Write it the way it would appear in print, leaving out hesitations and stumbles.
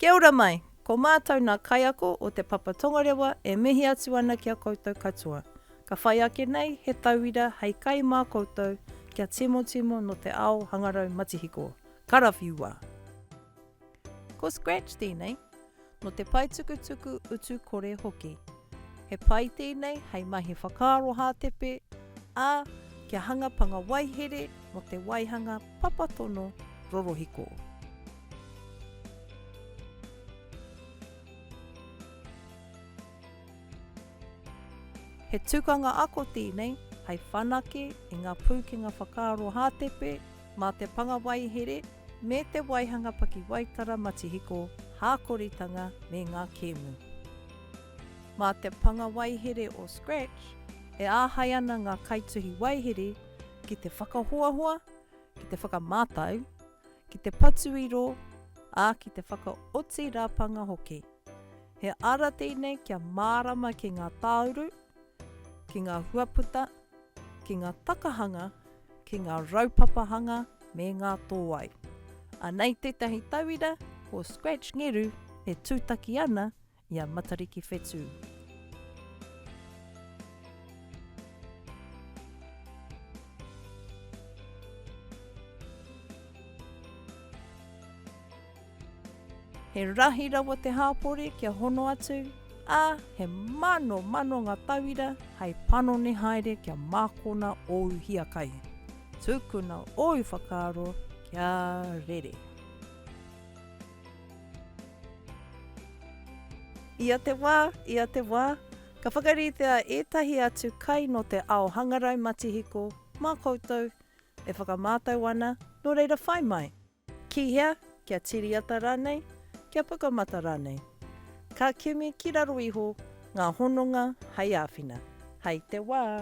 Kia ora mai, ko mātou nā Kaiako o Te Papa Tongarewa e mihi atu ana kia koutou katoa. Ka whai ake nei he tauira hei kai mā koutou kia timotimo no te ao Hangarau Matihiko. Karawhiua. Ko scratch tēnei, no te paitukutuku utu kore hoki. He pai tēnei hei mahi whakaaro hātepe, ā kia hanga pangawaehere no te waihanga papatono rorohiko. He tukanga ako tēnei, hei whanake i ngā pū ki ngā whakaaro hātepe, mā te pangawaehere, me te waihanga paki waitara Matihiko, hākoritanga me ngā kēmu. Mā te pangawaehere o scratch, e āhai ana ngā kaituhi waihere ki te whakahoahua, ki te whakamātau, ki te patuiro, ā ki te whakaoti rāpanga hoki. He ara tēnei kia mārama ki ngā tāuru, ki ngā huaputa, ki ngā takahanga, ki ngā raupapahanga me ngā tōai. Anei tētahi tauira, ko scratch ngeru e tūtaki ana i a matariki whetū. He rahi rawa te hāpore kia hono atu, ā he mano ngā tauira hei panone haere kia mākona ou hiakai. Tūkuna ou whakaaro kia rere. Ia te wā, ka whakaritea ētahi atu kai no te ao Hangarau Matihiko, mā koutou, e whakamātau ana, nō reira whai mai. Ki hea, kia TiriAta rānei, kia Pukamata rānei. Ka kimi ki raro iho ngā hononga hei āwhina. Hei te wā!